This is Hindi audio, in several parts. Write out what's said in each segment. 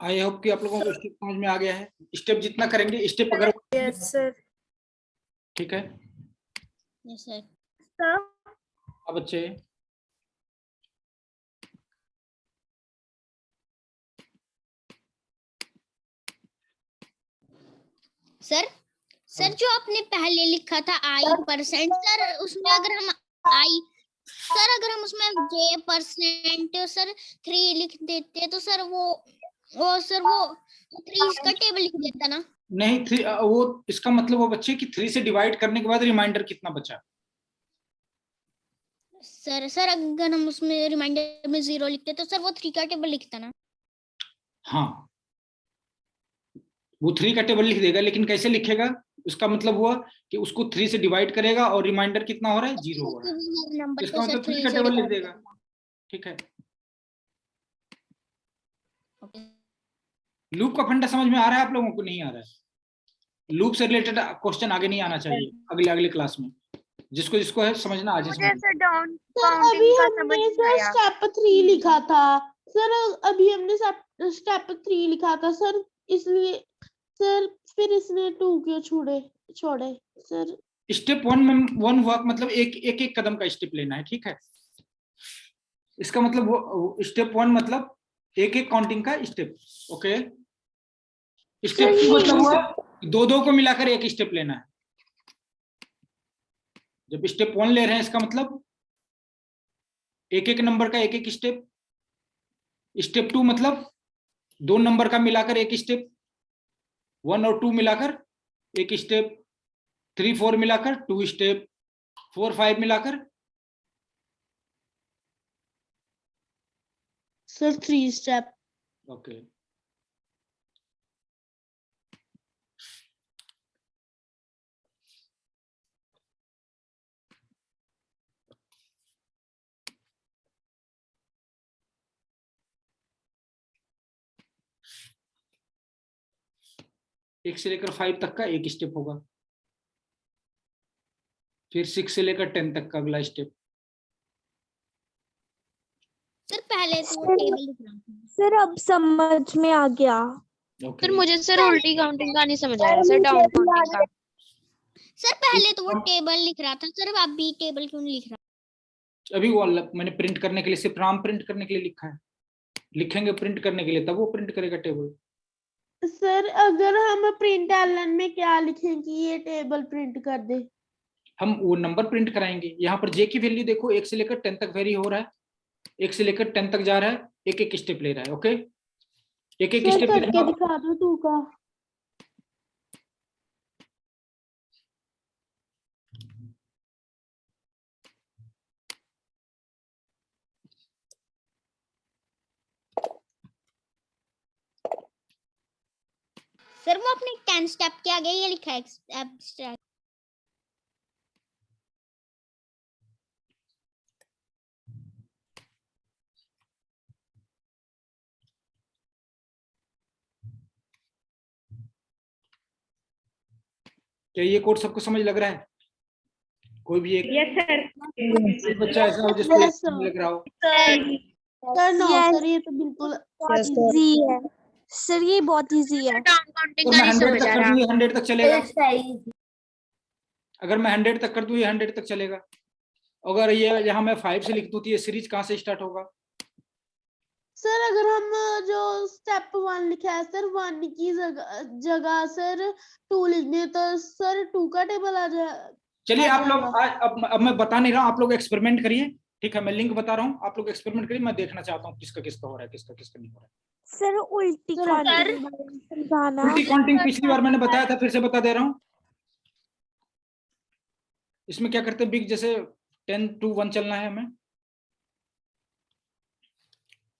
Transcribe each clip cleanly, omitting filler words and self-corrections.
आई होप कि आप लोगों को स्टेप समझ में आ गया है। स्टेप जितना करेंगे स्टेप अगर यस सर। ठीक है। Yes sir. अब बच्चे सर सर जो आपने पहले लिखा था i%, सर उसमें अगर हम उसमें j% सर 3 लिख देते तो सर वो 3 इसका टेबल लिख देता ना। नहीं, 3 वो इसका मतलब वो बच्चे कि 3 से डिवाइड करने के बाद रिमाइंडर कितना बचा। सर अगर हम उसमें रिमाइंडर में 0 लिखते तो सर वो 3 का टेबल लिखता ना। हाँ, वो 3 का टेबल लिख देगा, लेकिन कैसे लिखेगा उसका मतलब हुआ कि उसको 3 से डिवाइड करेगा और रिमाइंडर कितना हो रहा है, 0 हो रहा है। नंबर इसका मतलब 3 का टेबल लिख देगा। ठीक है, लूप का फंडा समझ में आ रहा है आप लोगों को? नहीं आ रहा है? लूप से रिलेटेड क्वेश्चन आगे नहीं आना चाहिए अगले क्लास में। जिसको जिसको है समझना आज सर अभी हमने सर स्टेप 3 लिखा था सर, अभी हमने स्टेप 3 लिखा था सर, इसलिए सर फिर इसने 2 क्यों छोड़े सर? स्टेप 1 में 1 हुआ मतलब एक कदम का स्टेप लेना है। ठीक है, इसका मतलब वो स्टेप 1 मतलब एक काउंटिंग का स्टेप। ओके, स्टेप 2 मतलब हुआ 2 को मिलाकर एक स्टेप लेना है। जब स्टेप 1 ले रहे हैं इसका मतलब एक नंबर का एक स्टेप। स्टेप 2 मतलब 2 नंबर का मिलाकर एक स्टेप, 1 और 2 मिलाकर एक स्टेप, 3 4 मिलाकर 2 स्टेप, 4 5 मिलाकर सर 3 स्टेप। ओके, एक से लेकर 5 तक का एक स्टेप होगा, फिर 6 से लेकर 10 तक का अगला स्टेप। सर पहले तो वो टेबल लिख रहा था। सर अब समझ में आ गया। ओके, सर मुझे सर उल्टी काउंटिंग का नहीं समझ आया सर, डाउन काउंटिंग का। सर पहले तो वो टेबल लिख रहा था सर, अब भी टेबल क्यों नहीं लिख रहा? अभी वो मैंने प्रिंट करने के लिए, सिर्फ नाम प्रिंट करने के लिए लिखा है। लिखेंगे प्रिंट करने के लिए, तब वो प्रिंट करेगा टेबल। सर अगर हम प्रिंट एलन में क्या लिखें कि ये टेबल प्रिंट कर दे? हम वो नंबर प्रिंट कराएंगे। यहाँ पर जे की वैल्यू देखो 1 से लेकर 10 तक वेरी हो रहा है, 1 से लेकर 10 तक जा रहा है, एक स्टेप ले रहा है। ओके, एक सर स्टेप करके दिखा दो 2 का। सर वो अपने 10 स्टेप के आगे ये लिखा है एब्स्ट्रैक्ट। क्या ये कोड सबको समझ लग रहा है? कोई भी एक यस सर। बच्चा ऐसा हो जिसको ये समझ लग रहा हो? सर नो सर ये तो बिल्कुल इजी है सर, ये बहुत इजी है। डाउन काउंटिंग और का मैं नहीं 100 समझ तक आ कर रहा। दूं ये 100 तक चलेगा। अगर मैं 100 तक कर दूं ये 100 तक चलेगा। अगर ये यहाँ मैं 5 से लिख दूं तो ये सीरीज कहाँ से स्टार्ट होगा? सर अगर हम जो स्टेप 1 लिखा है सर 1 की जगह सर 2 लिख दें तो सर 2 का टेबल आ जाए। चलिए आप लोग अब मैं बता नहीं रहा हूँ, आप लोग एक्सपेरिमेंट करिए। ठीक है, मैं लिंक बता रहा हूँ, आप लोग एक्सपेरिमेंट करिए। मैं देखना चाहता हूँ किसका किसका हो रहा है, किसका किसका नहीं हो रहा है। सर उल्टी काउंटिंग उल्टी काउंटिंग पिछली बार मैंने बताया था, फिर से बता दे रहा हूँ। इसमें क्या करते हैं, बिग जैसे 10 to 1 चलना है हमें,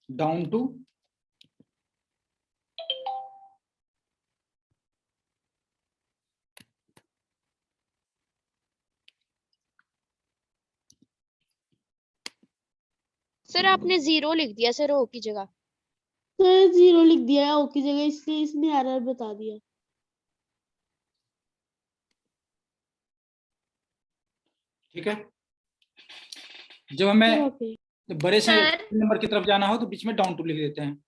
डाउन टू सर आपने 0 लिख दिया सर ओ की जगह। सर 0 लिख दिया है ओ की जगह, इसलिए इसने एरर बता दिया। ठीक है, जब हमें सर ओके। जब बड़े से सर। नंबर की तरफ जाना हो तो बीच में डाउन टू लिख देते हैं।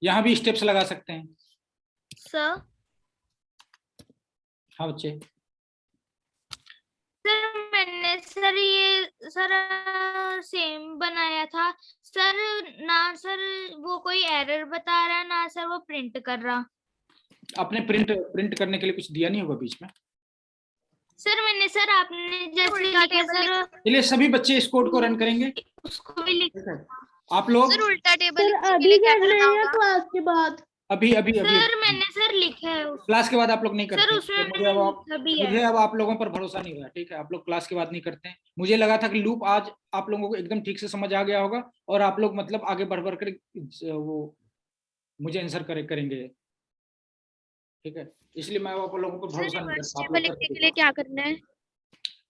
यहाँ भी स्टेप्स लगा सकते हैं। सर हाँ बच्चे, सर मैंने सर ये सर सेम बनाया था सर, ना सर वो कोई एरर बता रहा ना सर वो प्रिंट कर रहा। आपने प्रिंट करने के लिए कुछ दिया नहीं होगा बीच में। सर मैंने सर आपने जैसे लिखा सर चलिए सभी बच्चे इस कोड को रन करेंगे। उसको भी लिख। ठीक है, आप लोग सर उल्टा टेबल सर अभी करना है या क्लास के बाद? अभी अभी अभी सर मैंने सर लिखा है क्लास के बाद आप लोग नहीं सर करते। उसमें मुझे अब लिखा भी है। मुझे अब आप लोगों पर भरोसा नहीं रहा। ठीक है, आप लोग क्लास के बाद नहीं करते हैं। मुझे लगा था कि लूप आज आप लोगों को एकदम ठीक से समझ आ गया होगा और आप लोग मतलब आगे बढ़ बढ़ कर वो मुझे आंसर करेंगे। ठीक है, इसलिए मैं आप लोगों पर सर भरोसा नहीं रिवर्स करता। आप टेबल लोग लिखने करके के लिए दिखाओ। क्या करना है?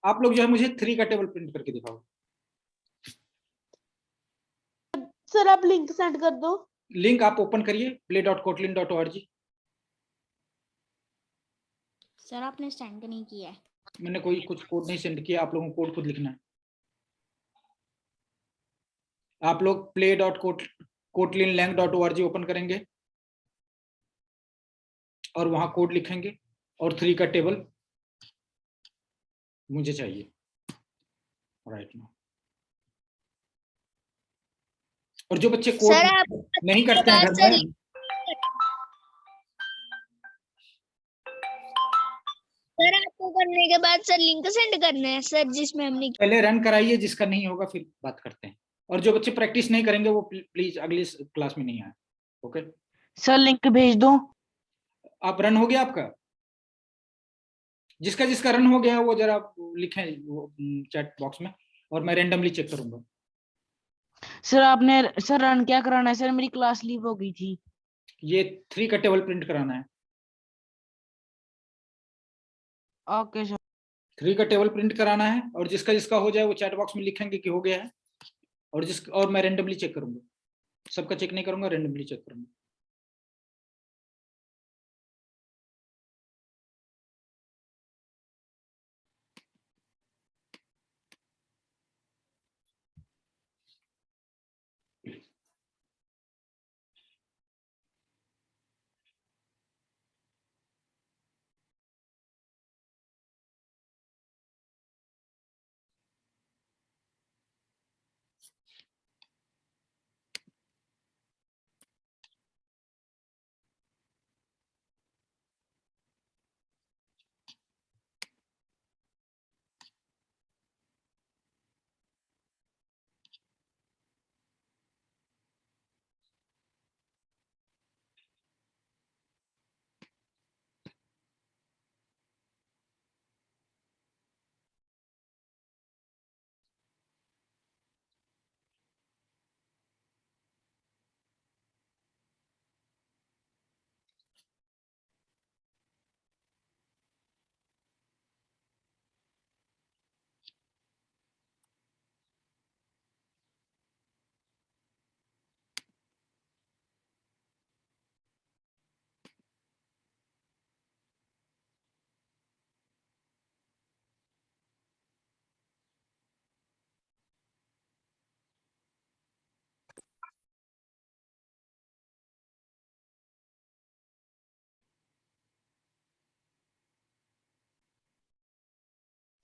आप लोग जो है मुझे 3 का टेबल प्रिंट करके दिखाओ। सर आप लिंक सेंड कर दो। लिंक आप ओपन करिए play.kotlin.org। सर आपने सेंड नहीं किया है। मैंने कोई कुछ कोड नहीं सेंड किया, आप लोगों को कोड खुद लिखना है। आप लोग play.kotlinlang.org ओपन करेंगे और वहां कोड लिखेंगे और 3 का टेबल मुझे चाहिए राइट नाउ। और जो बच्चे कोड सर आप नहीं करते हैं घर सर में, सर आपको करने के बाद सर लिंक सेंड करना है सर जिसमें हमने। पहले रन कराइए, जिसका नहीं होगा फिर बात करते हैं। और जो बच्चे प्रैक्टिस नहीं करेंगे वो प्लीज अगली क्लास में नहीं आए। ओके सर लिंक भेज दो। आप रन हो गया आपका? जिसका जिसका रन हो गया वो जरा लिखें चैट बॉक्स में और मैं रैंडमली चेक करूंगा। सर आपने सर रन क्या कराना है? सर मेरी क्लास लीव हो गई थी। ये 3 का टेबल प्रिंट कराना है। Okay sir. 3 का टेबल प्रिंट कराना है और जिसका जिसका हो जाए वो चैट बॉक्स में लिखेंगे कि हो गया है। और मैं रैंडमली चेक करूंगा, सबका चेक नहीं करूंगा, रैंडमली चेक करूंगा।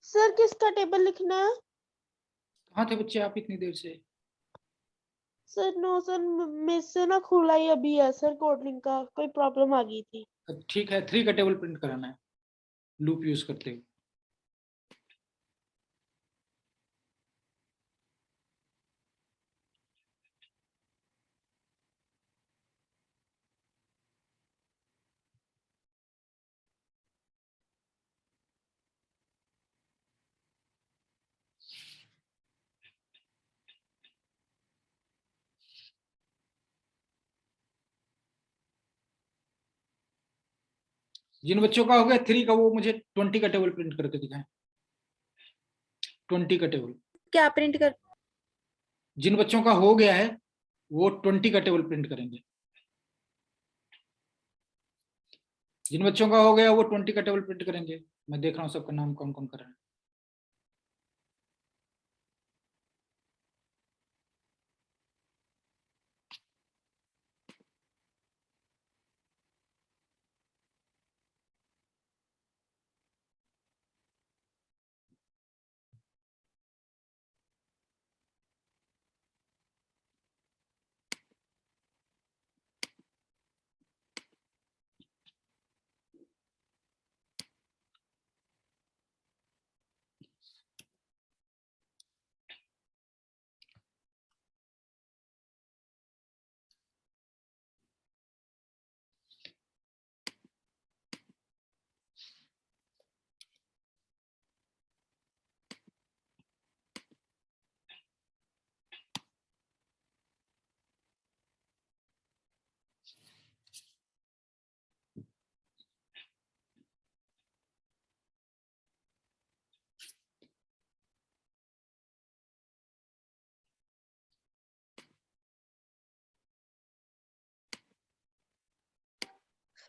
सर किसका टेबल लिखना है? कहाँ थे बच्चे आप इतनी देर से? सर नो सर मेरे से ना खुला ही अभी है सर, कोडलिंग का कोई प्रॉब्लम आ गई थी। ठीक है, 3 का टेबल प्रिंट कराना है लूप यूज करते हुए। जिन बच्चों का हो गया 3 का वो मुझे 20 का टेबल प्रिंट करके दिखाएं। 20 का टेबल क्या प्रिंट कर? जिन बच्चों का हो गया है वो 20 का टेबल प्रिंट करेंगे। जिन बच्चों का हो गया वो 20 का टेबल प्रिंट करेंगे। मैं देख रहा हूँ सबका नाम कौन कौन कर रहा है।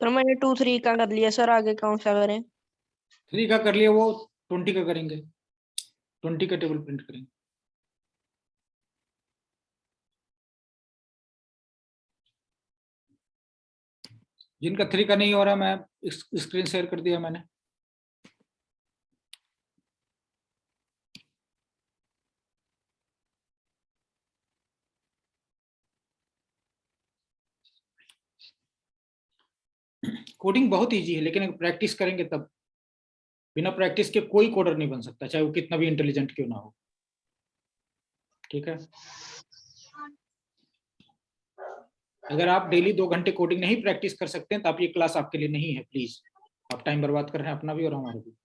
सर मैंने 2 3 का कर लिया सर, आगे कौन सा करें? 3 का कर लिया वो 20 का करेंगे, 20 का टेबल प्रिंट करेंगे। जिनका 3 का नहीं हो रहा, मैं स्क्रीन शेयर कर दिया मैंने। कोडिंग बहुत इजी है, लेकिन अगर प्रैक्टिस करेंगे तब। बिना प्रैक्टिस के कोई कोडर नहीं बन सकता, चाहे वो कितना भी इंटेलिजेंट क्यों ना हो। ठीक है, अगर आप डेली 2 घंटे कोडिंग नहीं प्रैक्टिस कर सकते हैं तो आप ये क्लास आपके लिए नहीं है। प्लीज, आप टाइम बर्बाद कर रहे हैं अपना भी और हमारा भी।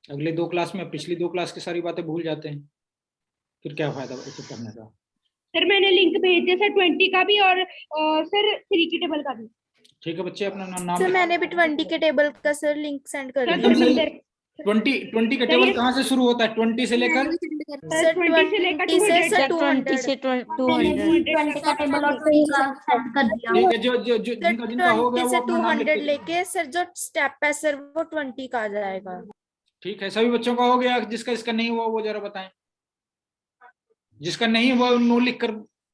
अगले 2 क्लास में पिछली 2 क्लास की सारी बातें भूल जाते हैं, फिर क्या फायदा इसे पढ़ने का। सर मैंने लिंक भेज दिया सर 20 का भी और सर 3 की टेबल का भी। ठीक है बच्चे, अपना नाम सर मैंने भी 20 के टेबल का सर लिंक सेंड कर सर दिया। एकदम सही। धर्मेंद्र 20 का टेबल कहाँ से शुरू होता है? 20 से लेकर सर 20 से लेकर 200 सर सर 20 से 200। 20 का टेबल और 3 का सेट कर दिया। ठीक है, जो सर जिनका जिनका हो गया 20 वो से अपना नाम लिख 200 के। लेके सर जो स्टेप है सर वो 20 का आ जाएगा। ठीक है, सभी बच्चों का हो गया। जिसका इसका नहीं हुआ वो जरा बताएं। जिसका नहीं हुआ नो लिख कर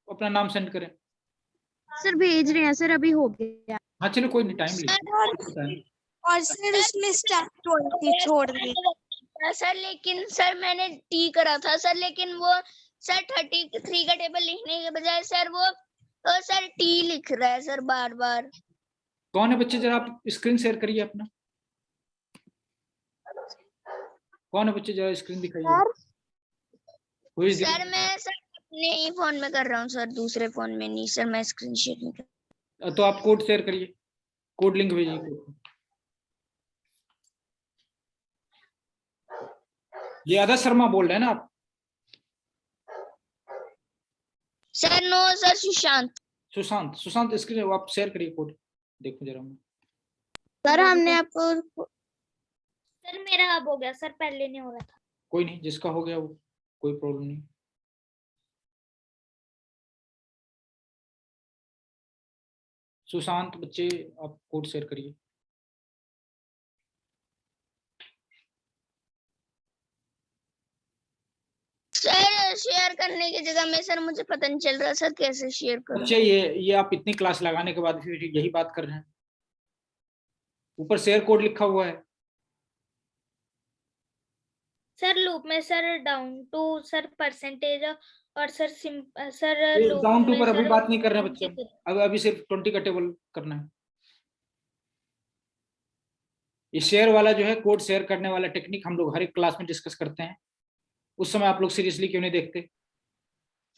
अपना नाम सेंड करें। सर भेज रहे हैं सर, अभी हो गया। हाँ चलो, कोई नहीं, टाइम लीजिए। और सर उसमें स्टेप 20 छोड़ दिए सर, लेकिन सर मैंने टी करा था सर, लेकिन वो सर 33 का टेबल लिखने के बजाय सर वो सर टी लिख रहा है सर बार बार। कौन है बच्चे, जरा आप स्क्रीन शेयर करिए अपना। कौन है बच्चे, जरा स्क्रीन दिखाइए। सर मैं सर अपने ही फोन में कर रहा हूँ सर, दूसरे फोन में नहीं सर, मैं स्क्रीन शेयर नहीं कर। तो आप कोड शेयर करिए, कोड लिंक भेजिए। ये आदर्श शर्मा बोल रहे हैं ना आप? Sir no sir, Sushant. Sushant, Sushant screen आप शेयर करिए कोड, देखो जरा मैं। सर हमने आपको सर मेरा अब हो गया सर, पहले नहीं हो रहा था। कोई नहीं, जिसका हो गया वो कोई प्रॉब्लम नहीं। सुशांत बच्चे आप कोड शेयर करिए। सर शेयर करने की जगह में सर मुझे पता नहीं चल रहा सर कैसे शेयर करूं। अच्छा, ये आप इतनी क्लास लगाने के बाद फिर यही बात कर रहे हैं? ऊपर शेयर कोड लिखा हुआ है सर लूप में sir down to sir percentage और सर डाउन टू पर अभी बात नहीं कर रहे हैं बच्चे, अब अभी सिर्फ 20 का टेबल करना है। ये शेयर वाला जो है, कोड शेयर करने वाला टेक्निक हम लोग हर एक क्लास में डिस्कस करते हैं। उस समय आप लोग सीरियसली क्यों नहीं देखते?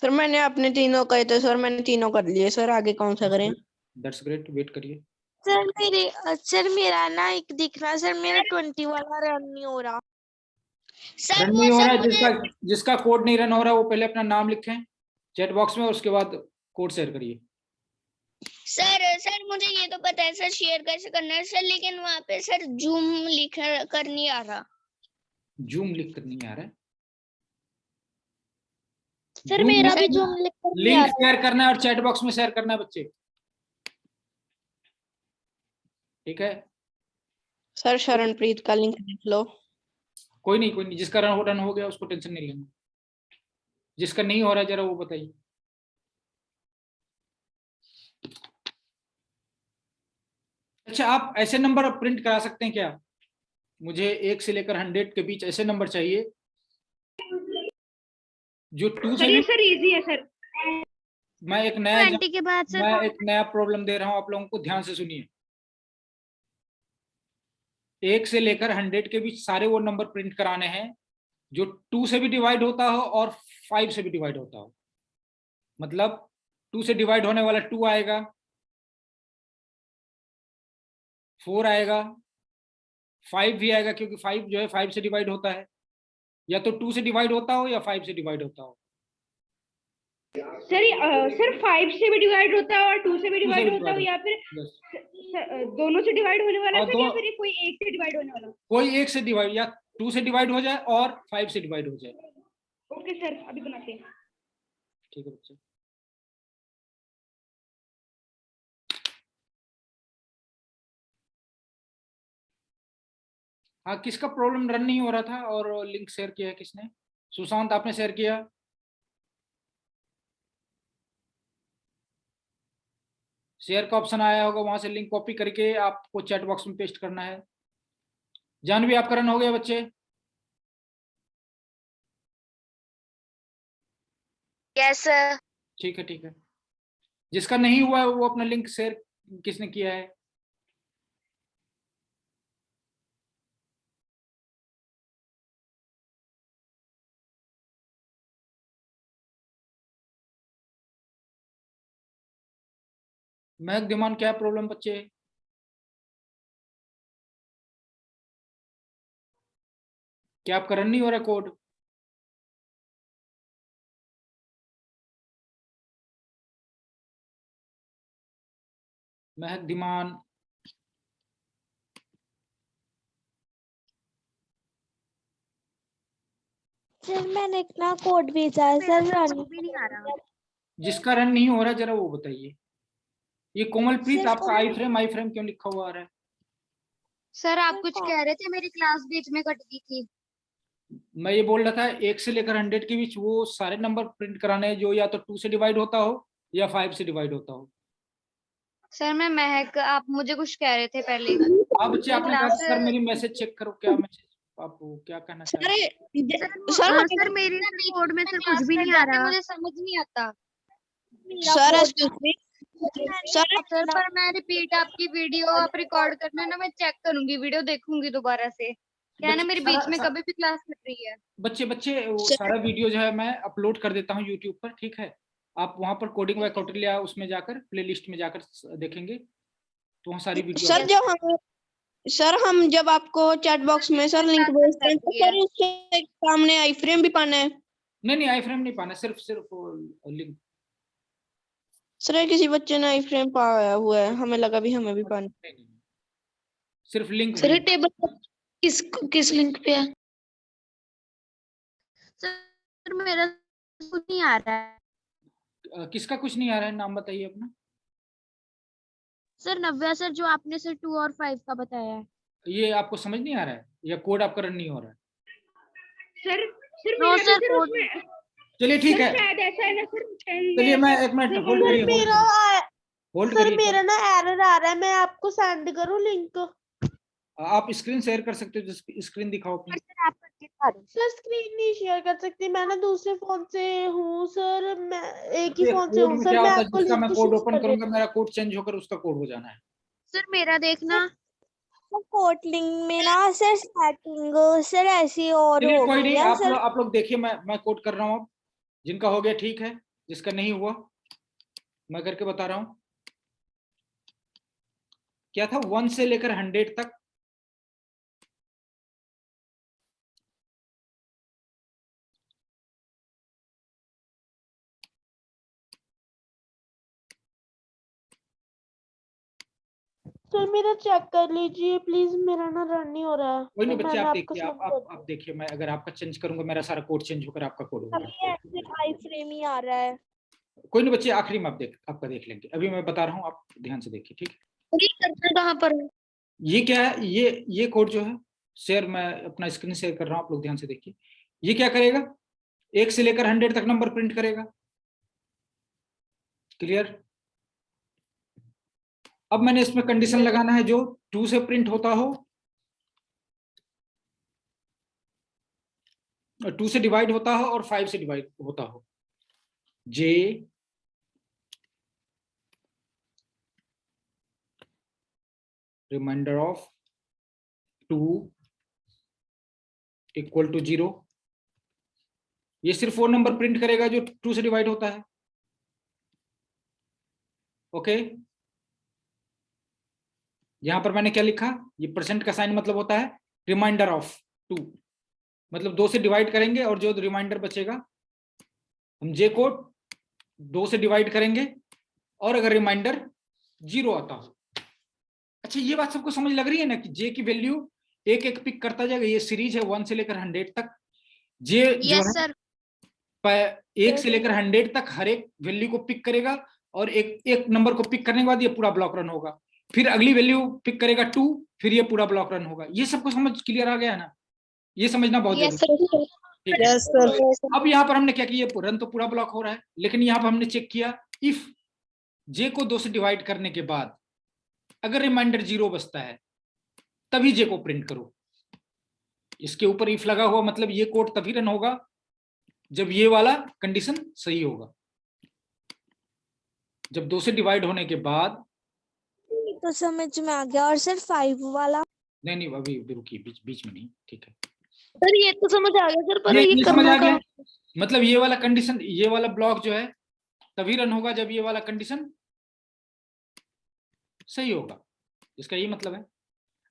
सर मैंने अपने तीनों कहे थे सर, मैंने तीनों कर लिए सर, आगे कौन सा करें? दैट्स ग्रेट, वेट करिए। सर मेरा ना एक दिख रहा सर, मेरा 20 वाला रन नहीं हो रहा। सर रन नहीं हो रहा है, जिसका कोड नहीं रन हो रहा है वो पहले अपना नाम लिखें चैट बॉक्स में, उसके बाद कोड शेयर करिए। सर मुझे ये तो पता है सर शेयर कैसे करना है सर, लेकिन वहाँ पे सर जूम लिख कर नहीं आ रहा। जूम लिख कर नहीं आ रहा है। सर Zoom मेरा में भी जूम लिख कर नहीं आ लिंक रहा शेयर करना है और चैट बॉक्स में शेयर करना है बच्चे, ठीक है। सर शरणप्रीत का लिंक लिख लो। कोई नहीं, जिसका रन हो गया उसको टेंशन नहीं लेना, जिसका नहीं हो रहा है जरा वो बताइए। अच्छा, आप ऐसे नंबर प्रिंट करा सकते हैं क्या? मुझे 1 से लेकर 100 के बीच ऐसे नंबर चाहिए जो 2 से सर ये भी। सर इजी है सर। मैं एक नया 20 के बाद सर मैं एक नया प्रॉब्लम दे रहा हूं आप लोगों को, ध्यान से सुनिए। 1 से लेकर 100 के बीच सारे वो नंबर प्रिंट कराने हैं जो 2 से भी डिवाइड होता हो और 5 से भी डिवाइड होता हो। मतलब 2 से डिवाइड होने वाला 2 आएगा, 4 आएगा, 5 भी आएगा, क्योंकि 5 जो है 5 से डिवाइड होता है। या तो 2 से डिवाइड होता हो या 5 से डिवाइड होता हो। सर 5 से भी डिवाइड होता है और 2 से भी 2 से डिवाइड भी होता है, divide या फिर yes। दोनों से डिवाइड होने वाला और सर, या फिर कोई एक से डिवाइड होने वाला? कोई एक से डिवाइड, या 2 से डिवाइड हो जाए और 5 से डिवाइड हो जाए। ओके सर, अभी बनाते हैं। ठीक है बच्चे। हाँ, किसका प्रॉब्लम रन नहीं हो रहा था और लिंक शेयर किया है किसने? सुशांत, आपने शेयर किया? शेयर का ऑप्शन आया होगा, वहां से लिंक कॉपी करके आपको चैट बॉक्स में पेस्ट करना है। जानवी, आपका रन हो गया बच्चे? Yes sir. ठीक है, ठीक है। जिसका नहीं हुआ है वो अपना लिंक शेयर किसने किया है? महक दिमान, क्या प्रॉब्लम बच्चे? क्या आपका रन नहीं हो रहा कोड? महक दिमान, सर मैंने इतना कोड भेजा है मेरा सर, सर रन कुछ भी नहीं आ रहा। जिसका रन नहीं हो रहा जरा वो बताइए। ये कोमलप्रीत, सर आपका आई फ्रेम क्यों लिखा हुआ आ रहा है? सर आप सर कुछ कौन- कह रहे थे, मेरी क्लास बीच में कट गई थी। मैं ये बोल रहा था 1 से लेकर 100 के बीच वो सारे नंबर प्रिंट कराने हैं जो या तो 2 से डिवाइड होता हो या 5 से डिवाइड होता हो। सर मैं महक, आप मुझे कुछ कह रहे थे पहले। आप बच्चे, मैं आपने कहा क्लास सर मेरी मैसेज चेक करो, क्या मैसेज आप क्या कहना चाह रहे हैं? सर सर मेरे कोड में सर कुछ भी नहीं आ रहा, मुझे समझ नहीं आता। Sir excuse me, sir sir पर मैं रिपीट आपकी वीडियो आप रिकॉर्ड करना ना, मैं चेक करूंगी, वीडियो देखूंगी दोबारा से। क्या है ना, मेरे बीच में कभी भी क्लास कट रही है। बच्चे वो सारा वीडियो जो है मैं अपलोड कर देता हूँ यूट्यूब पर, ठीक है। आप वहां पर कोडिंग बाय कौटिल्य उसमें जाकर प्लेलिस्ट में जाकर देखेंगे तो वहाँ सारी वीडियो सर जब आपको चैट बॉक्स में सर लिंक भेजते हैं तो सर उसके सामने आई फ्रेम भी पाना है? नहीं, आई फ्रेम नहीं पाना, सिर्फ लिंक। सर किसी बच्चे ने आई फ्रेम पाया हुआ है, हमें लगा भी हमें भी पाना। नहीं, सिर्फ लिंक सर टेबल किस लिंक पे है? सर मेरा कुछ नहीं आ रहा है। किसका कुछ नहीं आ रहा है, नाम बताइए अपना। सर नव्या सर, जो आपने सर 2 और 5 का बताया है। ये आपको समझ नहीं आ रहा है या कोड आपका रन नहीं हो रहा है? सर सर नो मेरा भी सर, सर कोड उसमें चलिए ठीक सर है, शायद ऐसा है ना सर, चलिए मैं एक मिनट होल्ड सर करिए, मेरा होल्ड सर करिए। मेरा ना एरर आ रहा है, मैं आपको सेंड करूं लिंक? आप स्क्रीन शेयर कर सकते हो, स्क्रीन दिखाओ अपनी। सर आप करके दिखा दो। सर स्क्रीन नहीं शेयर कर सकती, मैं ना दूसरे फोन से हूँ सर, मैं एक ही देखिए, फोन से कोड हूँ में सर, क्या मैं होता है, आपको जिसका मैं लिंक कोड शेयर ओपन कर करूंगा देती मेरा कोड चेंज होकर उसका कोड हो जाना है। सर मेरा देखना। हूँ। कोट लिंक में ना सर स्टार्टिंग सर ऐसी और चलिए हो कोई गई नहीं, है सर। आप लोग देखिए, मैं कोड कर रहा हूँ अब। जिनका हो गया ठीक है, जिसका नहीं हुआ मैं करके बता रहा हूँ। क्या था, 1 से लेकर 100 तक सर मेरा चेक कर लीजिए प्लीज, मेरा ना रन नहीं हो रहा है। कोई नहीं तो बच्चे, मैंने आप आपको देखिए, send कर आप देखिए, मैं अगर आपका चेंज करूंगा मेरा सारा कोड चेंज होकर आपका कोड होगा। अभी ऐसे आई फ्रेम ही आ रहा है। कोई नहीं बच्चे, आखिरी में आप आपका देख लेंगे, अभी मैं बता रहा हूँ, आप ध्यान से देखिए, ठीक है। कहाँ पर है? ये क्या है, ये कोड जो है शेयर, मैं अपना स्क्रीन शेयर कर रहा हूँ, आप लोग ध्यान से देखिए। ये क्या करेगा, 1 से लेकर 100 तक नंबर प्रिंट करेगा। क्लियर। अब मैंने इसमें कंडीशन लगाना है जो 2 से प्रिंट होता हो, 2 से डिवाइड होता हो और 5 से डिवाइड होता हो। जे रिमाइंडर ऑफ 2 इक्वल टू 0। ये सिर्फ वो नंबर प्रिंट करेगा जो 2 से डिवाइड होता है। ओके, यहां पर मैंने क्या लिखा, ये परसेंट का साइन मतलब होता है रिमाइंडर ऑफ 2, मतलब 2 से डिवाइड करेंगे और जो रिमाइंडर बचेगा हम जे को 2 से डिवाइड करेंगे, और अगर रिमाइंडर 0 आता हो। अच्छा, ये बात सबको समझ लग रही है ना कि जे की वैल्यू एक एक पिक करता जाएगा। ये सीरीज है 1 से लेकर 100 तक। जे जो यस है सर। 1 से लेकर 100 तक हर एक वैल्यू को पिक करेगा, और एक एक नंबर को पिक करने के बाद ये पूरा ब्लॉक रन होगा। फिर अगली वैल्यू पिक करेगा 2, फिर ये पूरा ब्लॉक रन होगा। ये सबको समझ क्लियर आ गया ना, ये समझना बहुत यस जरूरी है। ठीक है। Yes sir. अब यहाँ पर हमने क्या किया, रन तो पूरा ब्लॉक हो रहा है, लेकिन यहाँ पर हमने चेक किया इफ जे को 2 से डिवाइड करने के बाद अगर रिमाइंडर 0 बचता है तभी जे को प्रिंट करो। इसके ऊपर इफ लगा हुआ, मतलब ये कोड तभी रन होगा जब ये वाला कंडीशन सही होगा। जब 2 से डिवाइड होने के बाद, तो समझ में आ गया। और सर 5 वाला? नहीं अभी रुकिए, बीच में नहीं, ठीक है। सर ये तो समझ आ गया सर, पर ये ये समझ करना आ गया, कहाँ? मतलब ये वाला कंडीशन, ये वाला ब्लॉक जो है तभी रन होगा जब ये वाला कंडीशन सही होगा, इसका यही मतलब है।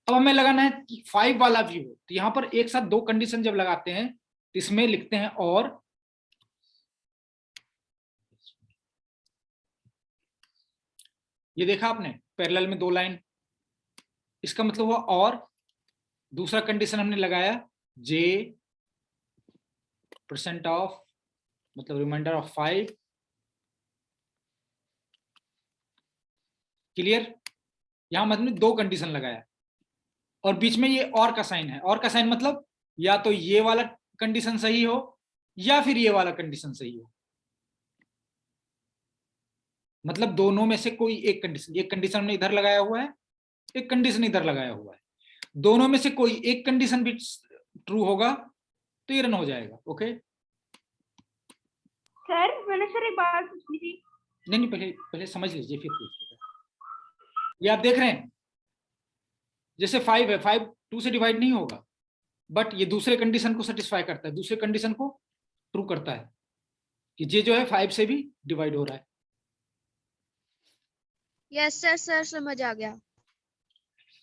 अब हमें लगाना है कि 5 वाला भी हो, तो यहाँ पर एक साथ 2 कंडीशन जब लगाते हैं तो इसमें लिखते हैं और। ये देखा आपने पैरेलल में 2 लाइन, इसका मतलब हुआ और। दूसरा कंडीशन हमने लगाया जे परसेंट ऑफ, मतलब रिमाइंडर ऑफ 5। क्लियर। यहां हमने 2 कंडीशन लगाया और बीच में ये और का साइन है। और का साइन मतलब या तो ये वाला कंडीशन सही हो या फिर ये वाला कंडीशन सही हो, मतलब दोनों में से कोई एक कंडीशन। एक कंडीशन हमने इधर लगाया हुआ है, एक कंडीशन इधर लगाया हुआ है, दोनों में से कोई एक कंडीशन भी ट्रू होगा तो ये रन हो जाएगा। ओके सर मैंने सर एक बात पूछनी थी। नहीं पहले समझ लीजिए फिर पूछिएगा। ये आप देख रहे हैं जैसे 5 है, 5 2 से डिवाइड नहीं होगा, बट ये दूसरे कंडीशन को सेटिस्फाई करता है, दूसरे कंडीशन को ट्रू करता है कि ये जो है 5 से भी डिवाइड हो रहा है। यस सर, सर समझ आ गया।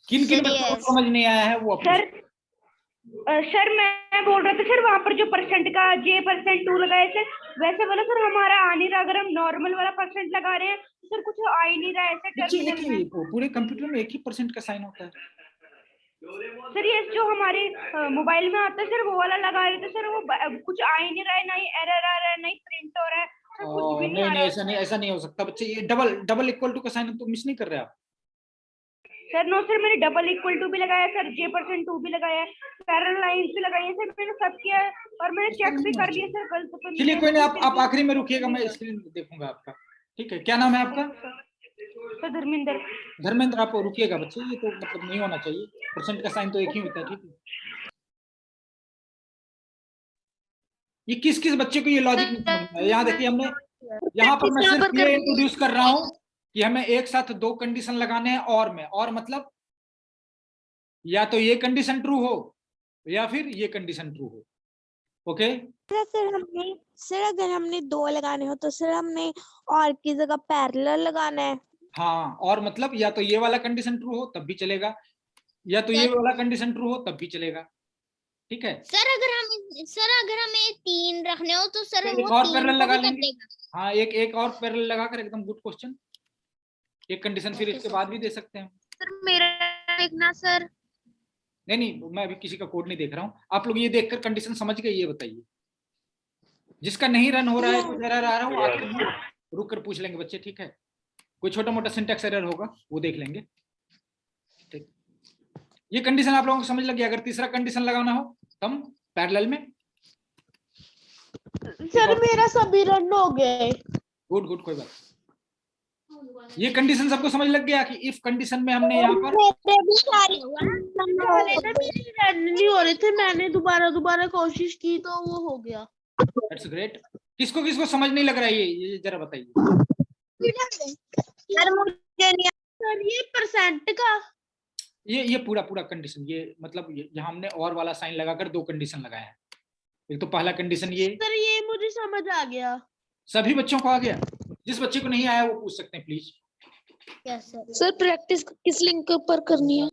किन Sir, बच्चों को yes. समझ नहीं आया है वो अपने सर मैं बोल रहा था सर, वहाँ पर जो परसेंट का जे परसेंट 2 लगाए सर, वैसे वाला सर हमारा आ नहीं रहा। अगर हम नॉर्मल वाला परसेंट लगा रहे हैं तो सर कुछ आ ही नहीं रहा है सर बच्चे, एक टर्मिनल ही में। पूरे कंप्यूटर में एक ही परसेंट का साइन होता है। सर ये जो हमारे मोबाइल में आता है सर, वो वाला लगा रहे थे सर, वो कुछ आ ही नहीं रहा है, ना ही एरर आ रहा है, ना ही प्रिंट हो रहा है सर, कुछ भी नहीं आ रहा है। ऐसा नहीं हो सकता बच्चे। ये डबल इक्वल टू का साइन तो मिस नहीं कर रहे आप। सर नो सर, मैंने डबल इक्वल टू भी लगाया सर, जे परसेंट 2 भी लगाया है, पैरेलल लाइंस भी लगाई है सर, मैंने सब किया है और मैंने चेक भी कर लिया सर गलत तो नहीं चलिए है। कोई नहीं, आप आखिरी में रुकिएगा, मैं स्क्रीन देखूंगा आपका। ठीक है, क्या नाम है आपका? सर धर्मेंद्र। धर्मेंद्र, आप रुकिएगा बच्चे, ये तो मतलब नहीं होना चाहिए, परसेंट का साइन तो एक ही होता है। ठीक है, ये किस किस बच्चे को ये लॉजिक नहीं समझ में आया? यहाँ देखिए, हमने यहाँ पर मैं सिर्फ ये इंट्रोड्यूस कर रहा हूँ कि हमें एक साथ 2 कंडीशन लगाने हैं और में, और मतलब या तो ये कंडीशन ट्रू हो या फिर ये कंडीशन ट्रू हो। ओके सर अगर हमने 2 लगाने हो तो सर हमने और की जगह पैरेलल लगाना है। हाँ, और मतलब या तो ये वाला कंडीशन ट्रू हो तब भी चलेगा, या तो ये वाला कंडीशन ट्रू हो तब भी चलेगा। ठीक है सर अगर हमें 3 रखने हो तो सर एक वो और 3 पैरेलल को लगा भी कर लेंगे। देगा। हाँ, एक और पैरेलल लगाकर एकदम गुड क्वेश्चन। एक कंडीशन फिर इसके बाद भी दे सकते हैं। सर मेरा देखना सर। नहीं नहीं, मैं अभी किसी का कोड नहीं देख रहा हूँ। आप लोग ये देखकर कंडीशन समझ गए, ये बताइए। जिसका नहीं रन हो रहा है, कुछ एरर आ रहा है, वो आखिर में रुक कर पूछ लेंगे बच्चे, ठीक है। कोई छोटा मोटा सिंटैक्स एरर होगा वो देख लेंगे, ठीक। ये कंडीशन आप लोगों को समझ लग गया। अगर तीसरा कंडीशन लगाना हो तब पैरेलल में। सर मेरा सभी रन हो गए। गुड गुड, कोई बात। ये कंडीशन सबको समझ लग गया कि इफ कंडीशन में हमने यहाँ पर मेरे भी सारे मेरे रन नहीं हो रहे थे, मैंने दोबारा कोशिश की तो वो हो गया। That's great. किसको किसको समझ नहीं लग रहा है ये जरा बताइए। सर ये परसेंट का, ये पूरा कंडीशन, ये मतलब यहाँ हमने और वाला साइन लगाकर दो कंडीशन लगाया है। एक तो पहला कंडीशन ये। सर ये मुझे समझ आ गया। सभी बच्चों को आ गया? जिस बच्चे को नहीं आया वो पूछ सकते हैं प्लीज। सर प्रैक्टिस किस लिंक पर करनी है?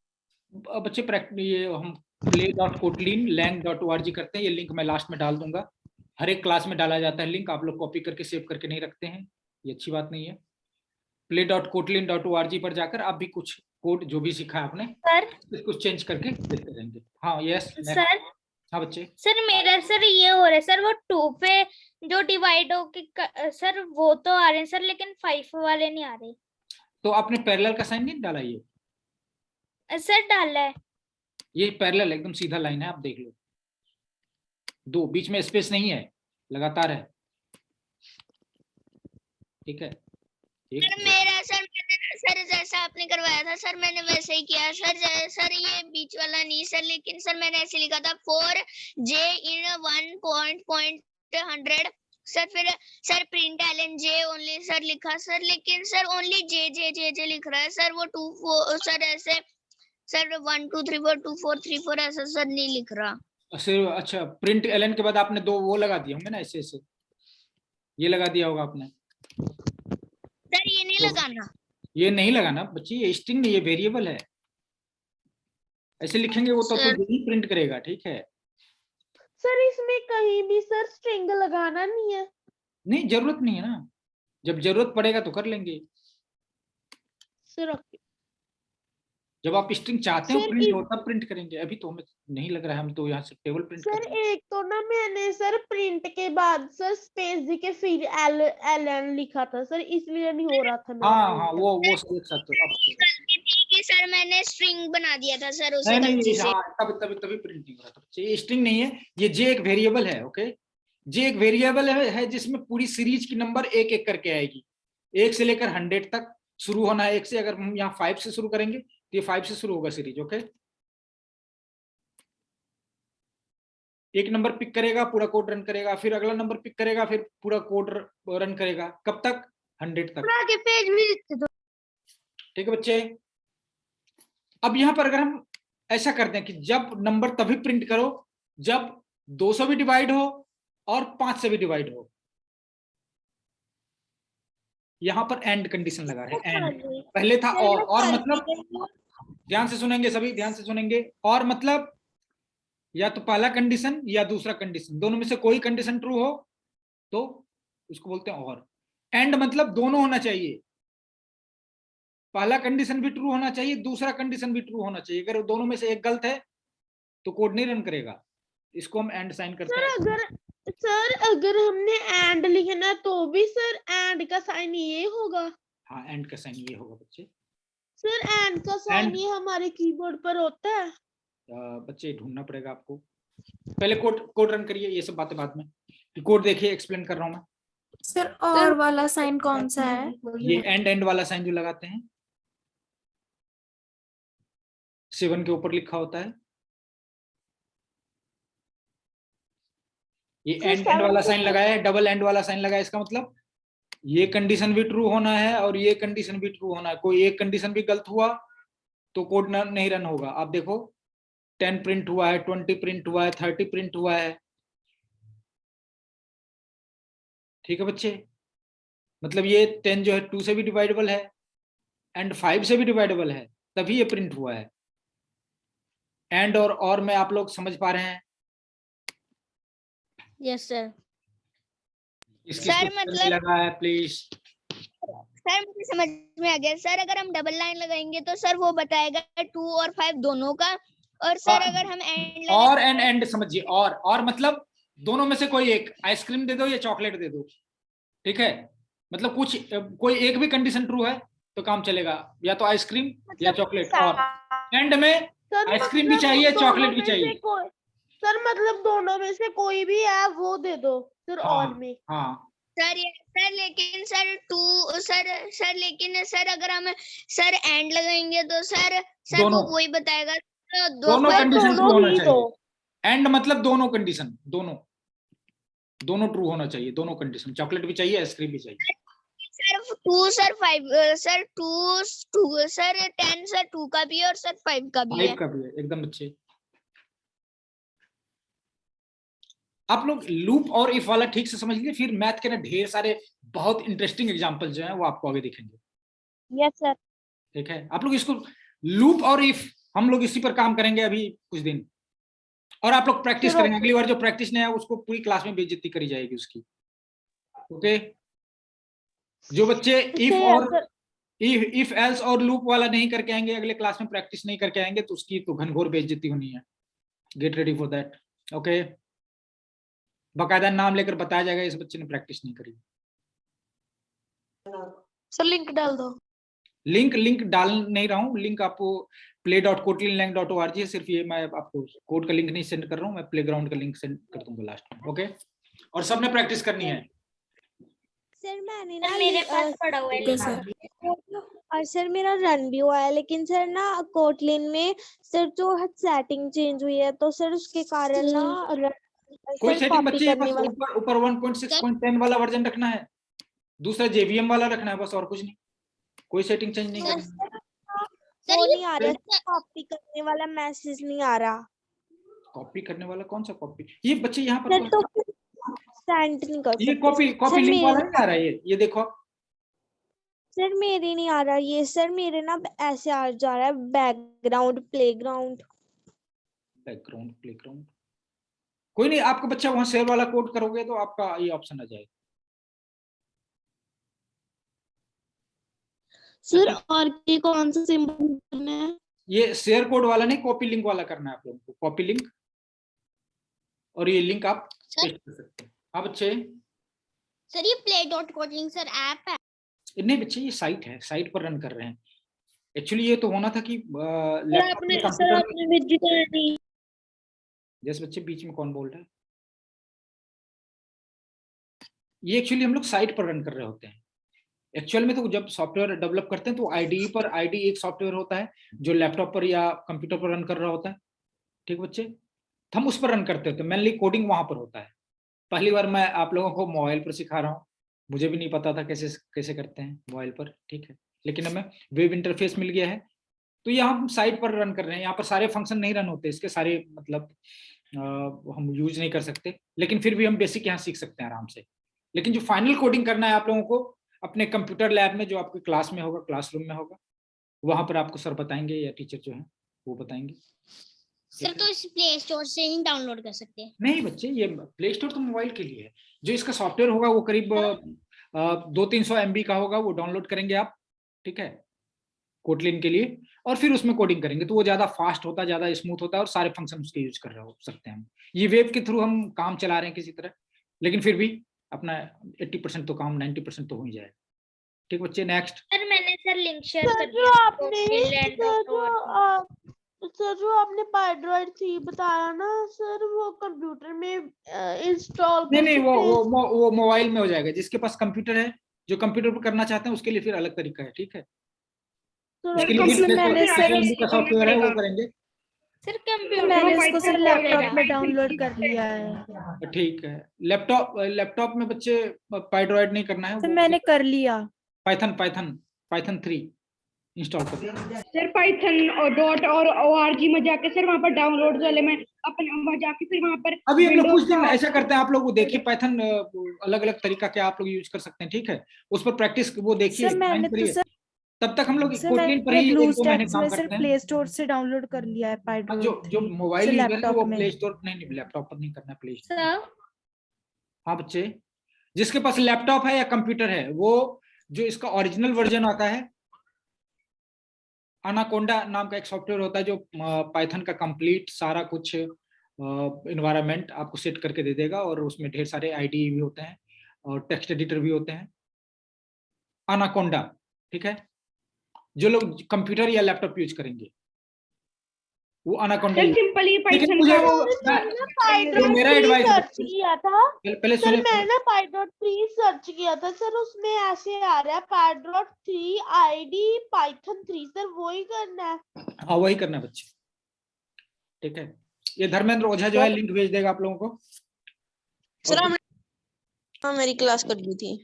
बच्चे ये हम play.kotlin.lang.org करते हैं। ये लिंक मैं लास्ट में डाल दूंगा। हर एक क्लास में डाला जाता है लिंक। आप लोग कॉपी करके सेव करके नहीं रखते हैं, ये अच्छी बात नहीं है। play.kotlin.org पर जाकर आप भी कुछ कोड जो भी सीखा है आपने सर कुछ चेंज करके देखते रहेंगे। हाँ यस सर। हाँ बच्चे। सर मेरा सर ये हो रहा है सर, वो 2 पे जो डिवाइड हो के सर वो तो आ रहे हैं सर, लेकिन 5 वाले नहीं आ रहे। तो आपने पैरेलल का साइन नहीं डाला? ये सर डाला है। ये पैरेलल एकदम सीधा लाइन है, आप देख लो। दो बीच में स्पेस नहीं है, लगातार है, ठीक है। सर मेरा सर जैसा आपने करवाया था सर मैंने वैसे ही किया सर। सर ये बीच वाला नहीं सर, लेकिन सर मैंने ऐसे लिखा था for j in 1.100 सर। फिर sir print ln j only sir लिखा सर, लेकिन सर ओनली j लिख रहा है सर। वो 2 4 सर ऐसे सर 1 2 3 4 2 4 3 4 ऐसा सर नहीं लिख रहा सिर्फ। अच्छा, प्रिंट ln के बाद आपने दो वो लगा दिए होंगे ना, ऐसे ऐसे ये लगा दिया होगा आपने सर। ये नहीं लगाना, ये नहीं लगाना बच्ची, ये स्ट्रिंग नहीं, ये वेरिएबल है। ऐसे लिखेंगे वो तो यही प्रिंट करेगा, ठीक है। सर इसमें कहीं भी सर स्ट्रिंग लगाना नहीं है? नहीं जरूरत नहीं है ना, जब जरूरत पड़ेगा तो कर लेंगे सर। ओके, जब आप स्ट्रिंग चाहते हो सर, प्रिंट हो तब प्रिंट करेंगे। अभी तो हमें नहीं लग रहा है, हम तो यहाँ से टेबल प्रिंट सर कर रहे हैं। एक तो ना मैंने सर प्रिंट के बाद सर स्पेस दी के फिर एल लिखा था सर, इसलिए नहीं हो रहा था मेरा हाँ print। वो देख सकते हो अब। सर मैंने स्ट्रिंग बना दिया था सर उसे नहीं गलती से। हाँ, तभी प्रिंट नहीं हो रहा था। ये स्ट्रिंग नहीं है, ये जे एक वेरिएबल है। ओके, जे एक वेरिएबल है जिसमें पूरी सीरीज की नंबर एक एक करके आएगी। 1 से लेकर 100 तक शुरू होना है। 1 से अगर हम यहाँ 5 से शुरू करेंगे तो ये 5 से शुरू होगा सीरीज। ओके, एक नंबर पिक करेगा, पूरा कोड रन करेगा, फिर अगला नंबर पिक करेगा, फिर पूरा कोड रन करेगा। कब तक? 100 तक। आगे पेज भी ठीक है बच्चे। अब यहाँ पर अगर हम ऐसा करते हैं कि जब नंबर तभी प्रिंट करो जब 2 से भी डिवाइड हो और 5 से भी डिवाइड हो। यहाँ पर एंड कंडीशन लगा रहे हैं। एंड पहले था और मतलब ध्यान से सुनेंगे सभी, ध्यान से सुनेंगे। और मतलब या तो पहला कंडीशन या दूसरा कंडीशन, दोनों में से कोई कंडीशन ट्रू हो तो उसको बोलते हैं और। एंड मतलब दोनों होना चाहिए, पहला कंडीशन भी ट्रू होना चाहिए, दूसरा कंडीशन भी ट्रू होना चाहिए। अगर दोनों में से एक गलत है तो कोड नहीं रन करेगा। इसको हम एंड साइन करते हैं। अगर हमने एंड लिखना तो भी सर एंड का साइन ये होगा? हाँ, एंड का साइन ये होगा बच्चे। सर एंड का साइन ये हमारे कीबोर्ड पर होता है? बच्चे ढूंढना पड़ेगा आपको। पहले कोड रन करिए, ये सब बातें बाद में। कोड देखिए, एक्सप्लेन कर रहा हूं मैं। सर और वाला साइन कौन सा है? ये एंड वाला साइन जो लगाते हैं 7 के ऊपर लिखा होता है, ये एंड वाला साइन लगाया है, डबल एंड वाला साइन लगाया। इसका मतलब ये कंडीशन भी ट्रू होना है और ये कंडीशन भी ट्रू होना है। कोई एक कंडीशन भी गलत हुआ तो कोड नहीं रन होगा। आप देखो 10 प्रिंट हुआ है, 20 प्रिंट हुआ है, 30 प्रिंट हुआ है। ठीक है बच्चे, मतलब ये 10 जो है 2 से भी डिवाइडेबल है एंड 5 से भी डिवाइडेबल है, तभी ये प्रिंट हुआ है। एंड और में आप लोग समझ पा रहे हैं? Yes sir. सर मतलब लगा है प्लीज। सर मुझे समझ में आ गया सर। अगर हम डबल लाइन लगाएंगे तो सर वो बताएगा 2 और 5 दोनों का। और सर अगर हम एंड और एंड समझिए, और मतलब दोनों में से कोई एक, आइसक्रीम दे दो या चॉकलेट दे दो, ठीक है। मतलब कुछ कोई एक भी कंडीशन ट्रू है तो काम चलेगा, या तो आइसक्रीम या चॉकलेट, और एंड में सर आइसक्रीम भी मतलब चाहिए, दोनों चॉकलेट भी में से चाहिए। सर मतलब दोनों में से कोई भी है वो दे दो सर, और में। हाँ सर लेकिन सर 2 सर लेकिन सर अगर हम सर एंड लगाएंगे तो सर वो दोनों वही बताएगा। दोनों सर कंडीशन ट्रू दोनों होना ही चाहिए। दो। एंड मतलब दोनों कंडीशन, दोनों ट्रू होना चाहिए, दोनों कंडीशन, चॉकलेट भी चाहिए, आइसक्रीम भी चाहिए। Sir 2 sir 5 sir 2 sir 10 sir 2 का भी है और सर 5 का भी है। 5 का भी है, एकदम अच्छे। आप लोग लूप और इफ वाला ठीक से समझ लीजिए, फिर मैथ के ना ढेर सारे बहुत इंटरेस्टिंग एग्जांपल जो हैं वो आपको आगे दिखेंगे। Yes sir. ठीक है, आप लोग इसको लूप और इफ हम लोग इसी पर काम करेंगे अभी कुछ दिन, और आप लोग प्रैक्टिस चलो। करेंगे। अगली बार जो प्रैक्टिस नहीं है उसको पूरी क्लास में बेइज्जती करी जाएगी उसकी। ओके, जो बच्चे इफ एल्स और लूप वाला नहीं करके आएंगे, अगले क्लास में प्रैक्टिस नहीं करके आएंगे, तो उसकी तो घनघोर बेइज्जती होनी है। Get ready for that. Okay, बाकायदा नाम लेकर बताया जाएगा इस बच्चे ने प्रैक्टिस नहीं करी। सर लिंक डाल दो। लिंक डाल नहीं रहा हूँ, लिंक आपको play.kotlinlang.org है, सिर्फ ये मैं आपको कोड का लिंक नहीं सेंड कर रहा हूँ, मैं प्लेग्राउंड का लिंक सेंड कर दूंगा लास्ट में। ओके, और सबने प्रैक्टिस करनी है। सर मैंने ना मेरे पास पड़ा हुआ है सर। और सर मेरा रन भी हुआ है, लेकिन सर ना कोटलिन में सर जो सेटिंग चेंज हुई है, तो सर उसके कारण ना कोई सर सेटिंग कॉपी बच्चे करने बस वाला ऊपर 1.6.10 वाला वर्जन रखना है, दूसरा JVM वाला रखना है, बस और कुछ नहीं, कोई सेटिंग चेंज नहीं करनी। वो नहीं आ रहा, कॉपी करने वाला मैसेज नहीं आ रहा। कॉपी करने वाला कौन सा कॉपी? ये बच्चे यहाँ सर पर तो सेंड नहीं कर ये सकते। कॉपी सर लिंक वाला मेरे नहीं आ रहा है, ये देखो। सर मेरे नहीं आ रहा ये, सर मेरे ना ऐसे आ जा रहा है बैकग्राउंड प्लेग्राउंड। कोई नहीं, आपका बच्चा वहां शेयर वाला कोड करोगे तो आपका ये ऑप्शन आ जाएगा। सर और के कौन सा सिंबल करना है? ये शेयर कोड वाला नहीं, कॉपी लिंक वाला करना है आप लोगों को। कॉपी लिंक, और ये लिंक आप पेस्ट कर सकते हैं। हाँ बच्चे, सर ये play.kotling सर ऐप है। नहीं बच्चे, ये साइट है, साइट पर रन कर रहे हैं। एक्चुअली ये तो होना था कि लैपटॉप में, कंप्यूटर में। जैसे बच्चे बीच में कौन बोल रहा है? ये एक्चुअली हम लोग साइट पर रन कर रहे होते हैं। एक्चुअल में तो जब सॉफ्टवेयर डेवलप करते हैं तो IDE पर, IDE एक सॉफ्टवेयर होता है जो लैपटॉप पर या कंप्यूटर पर रन कर रहा होता है। ठीक बच्चे, तो हम उस पर रन करते होते हैं, मेनली कोडिंग वहां पर होता है। पहली बार मैं आप लोगों को मोबाइल पर सिखा रहा हूँ, मुझे भी नहीं पता था कैसे करते हैं मोबाइल पर, ठीक है। लेकिन हमें वेब इंटरफेस मिल गया है, तो यहाँ हम साइट पर रन कर रहे हैं। यहाँ पर सारे फंक्शन नहीं रन होते, इसके सारे मतलब हम यूज नहीं कर सकते, लेकिन फिर भी हम बेसिक यहाँ सीख सकते हैं आराम से। लेकिन जो फाइनल कोडिंग करना है आप लोगों को अपने कंप्यूटर लैब में, जो आपके क्लास में होगा, क्लासरूम में होगा, वहां पर आपको सर बताएंगे या टीचर जो है वो बताएंगे। सर तो इस प्ले स्टोर से ही डाउनलोड कर सकते हैं? नहीं बच्चे, ये प्ले स्टोर तो मोबाइल के लिए है। जो इसका सॉफ्टवेयर होगा वो करीब 200-300 MB का होगा, वो डाउनलोड करेंगे आप, ठीक है, कोटलिन के लिए, और फिर उसमें कोडिंग करेंगे तो वो ज्यादा फास्ट होता है, ज्यादा स्मूथ होता है, और सारे फंक्शन उसके यूज कर रहे हो सकते हैं हम। ये वेब के थ्रू हम काम चला रहे हैं किसी तरह, लेकिन फिर भी अपना 80% तो काम, 90% तो हो ही जाएगा। ठीक बच्चे, नेक्स्ट। सर मैंने सर लिंक शेयर कर जो आपने पाइड्रॉइड 3 बताया ना सर, वो कंप्यूटर में इंस्टॉल नहीं, वो मोबाइल में हो जाएगा। जिसके पास कंप्यूटर है, जो कंप्यूटर पर करना चाहते हैं उसके लिए फिर अलग तरीका है, ठीक है। उसके लिए सॉफ्टवेयर है वो करेंगे। सर कंप्यूटर मैंने उसको सर लैपटॉप में डाउनलोड कर लिया है। ठीक है, लैपटॉप में बच्चे पाइड्रॉइड नहीं करना है, सर मैंने कर लिया। पाइथन 3 इंस्टॉल कर दिया। सर पाइथन और .org में जाके सर वहां पर डाउनलोड वाले में अपने वहां जाके फिर वहां पर अभी हम लोग कुछ दिन ऐसा करते हैं, आप लोग देखिए पाइथन अलग अलग तरीका क्या आप लोग यूज कर सकते हैं, ठीक है। उस पर प्रैक्टिस वो देखिए, तब तक हम लोग कोटलिन पर ही 1-2 महीने काम करते हैं। प्ले स्टोर से डाउनलोड कर लिया है पाइड्रॉइड। जो मोबाइल यूजर है वो प्ले स्टोर नहीं, लैपटॉप पर नहीं करना है, प्ले स्टोर। हाँ बच्चे, जिसके पास लैपटॉप है या कंप्यूटर है वो जो इसका ओरिजिनल वर्जन आता है, अनाकोंडा नाम का एक सॉफ्टवेयर होता है जो पाइथन का कंप्लीट सारा कुछ इन्वायरमेंट आपको सेट करके दे देगा, और उसमें ढेर सारे आईडी भी होते हैं और टेक्स्ट एडिटर भी होते हैं। अनाकोंडा, ठीक है, जो लोग कंप्यूटर या लैपटॉप यूज करेंगे वो अनाकोंडा। सर सिंपली लेकिन पाइथन मुझे का वो मेरा एडवाइस सर्च किया था पहले सर, सुनिए। मैंने ना py.3 सर्च किया था सर, उसमें ऐसे आ रहा है py.3 id python 3 सर, वही करना है। हाँ वही करना है बच्चे, ठीक है। ये धर्मेंद्र ओझा जो है लिंक भेज देगा आप लोगों को। सर हमने मेरी क्लास कर दी थी।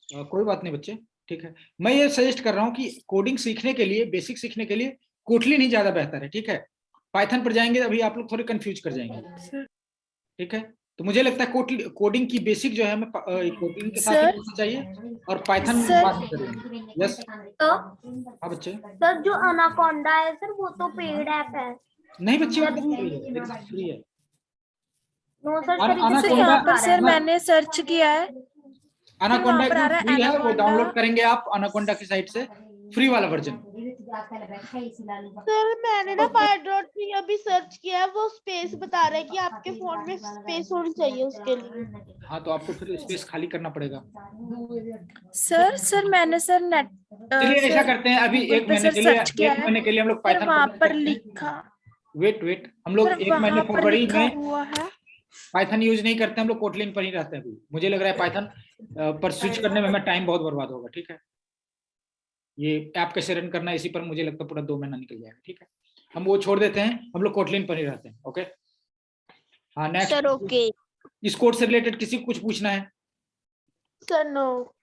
कोई बात नहीं बच्चे, ठीक है। मैं ये सजेस्ट कर रहा हूँ कि कोडिंग सीखने के लिए, बेसिक सीखने के लिए कोटलिन ही ज्यादा बेहतर है, ठीक है। पाइथन पर जाएंगे अभी आप लोग थोड़े कंफ्यूज कर जाएंगे, ठीक है। तो मुझे लगता है कोडिंग की बेसिक जो है हमें कोटलिन के साथ ही पढ़ना चाहिए और पाइथन बाद में करेंगे। यस हाँ बच्चे। सर जो अनाकोंडा है सर वो तो पेड ऐप है। नहीं बच्चे, वो फ्री है। नो सर, सर यहाँ पर सर मैंने सर्च किया है। अनाकोंडा वहाँ पर आ रहा है फ्री है, वो Anaconda। डाउनलोड करेंगे आप अनाकोंडा की साइट से, फ्री वाला वर्जन। सर मैंने ना py.3 अभी सर्च किया है, वो स्पेस बता रहा है कि आपके फोन में स्पेस होनी चाहिए उसके लिए। हाँ तो आपको फिर स्पेस खाली करना पड़ेगा। सर मैंने सर नेट चलिए ऐसा करते हैं, अभी एक महीने के लिए, एक महीने के लिए हम लोग पाइथन वहाँ पर लिखा, वेट हम लोग सर एक महीने वहाँ पर फरवरी लिखा में हुआ है। पाइथन यूज नहीं करते हम लोग, कोटलिन पर ही रहते हैं अभी। मुझे लग रहा है पाइथन पर स्विच करने में हमें टाइम बहुत बर्बाद होगा, ठीक है। ये ऐप कैसे रन करना है इसी पर मुझे लगता है पूरा 2 महीना निकल जाएगा, ठीक है। हम वो छोड़ देते हैं, हम लोग कोटलिन पर ही रहते हैं, ओके। हाँ नेक्स्ट सर ओके। इस कोड से रिलेटेड किसी को कुछ पूछना है? सर नो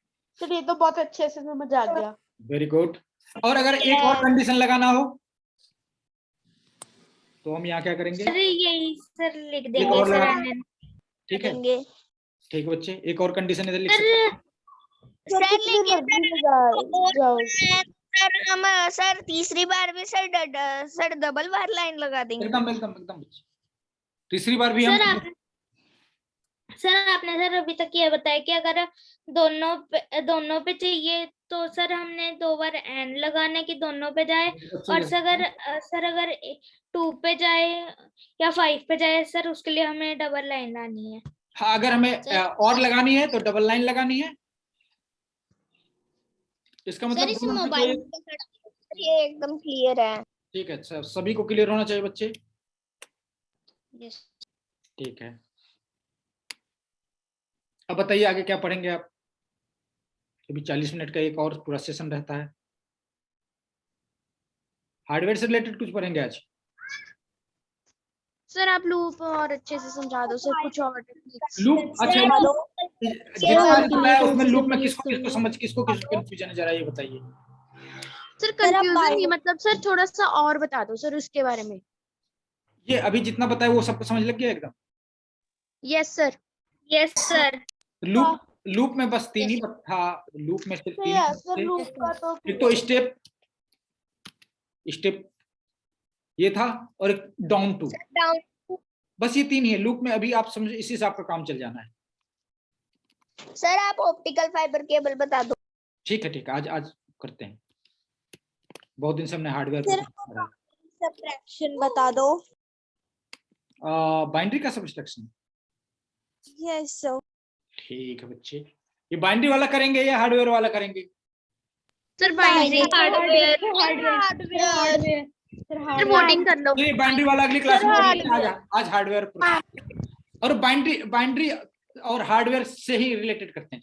सर, ये तो बहुत अच्छे से समझ आ गया। Very good. और अगर एक और कंडीशन लगाना हो तो हम यहाँ क्या करेंगे? सर यही सर लिख एक देंगे और सर लगा, and then ठीक है देंगे। ठीक है बच्चे, एक और कंडीशन इधर लिख सकते हैं। सर सर कितनी लेकिन मर्जी लगा जाओ। सर हम सर तीसरी बार भी सर डबल बार लाइन लगा देंगे। एकदम एकदम एकदम बच्चे, तीसरी बार भी हम सर आपने सर अभी तक ये बताया कि अगर दोनों पे चाहिए तो सर हमने 2 बार एंड लगाने की दोनों पे जाए, और सर अगर 2 पे जाए या 5 पे जाए सर उसके लिए हमें डबल लाइन लानी है। हाँ, अगर हमें और लगानी है तो डबल लाइन लगानी है। इसका मतलब सर इस मोबाइल ये एकदम क्लियर है। ठीक है, सभी को क्लियर होना चाहिए बच्चे, यस। ठीक है। अब बताइए आगे क्या पढ़ेंगे आप? अभी 40 मिनट का एक और पूरा सेशन रहता है। हार्डवेयर से रिलेटेड कुछ पढ़ेंगे आज? सर आप लूप और अच्छे से समझा दो सर, कुछ और लूप, अच्छा जितना बताया उसमें लूप में किसको कंफ्यूजन है जरा ये बताइए। सर कंफ्यूजन नहीं, मतलब सर थोड़ा सा और बता दो सर उसके बारे में। ये अभी जितना बताया वो सबको समझ लग गया एकदम? Yes sir. Yes sir. Loop में बस 3 ही था, लूप में सिर्फ 3 सर लूप का तो एक तो स्टेप ये था और एक डाउन टू, बस ये 3 ही है लूप में। अभी आप समझ, इसी से आपका काम चल जाना है। सर आप ऑप्टिकल फाइबर केबल बता दो। ठीक है आज करते हैं, बहुत दिन से हमने हार्डवेयर सब्ट्रैक्शन बता दो। बाइनरी का सब्ट्रैक्शन। Yes sir. ठीक है बच्चे, ये बाइनरी वाला करेंगे या हार्डवेयर वाला करेंगे? Sir binary hardware sir voting कर लो। ये बाइनरी वाला अगली क्लास में, आज हार्डवेयर और बाइनरी और हार्डवेयर से ही रिलेटेड करते हैं, ठीक है।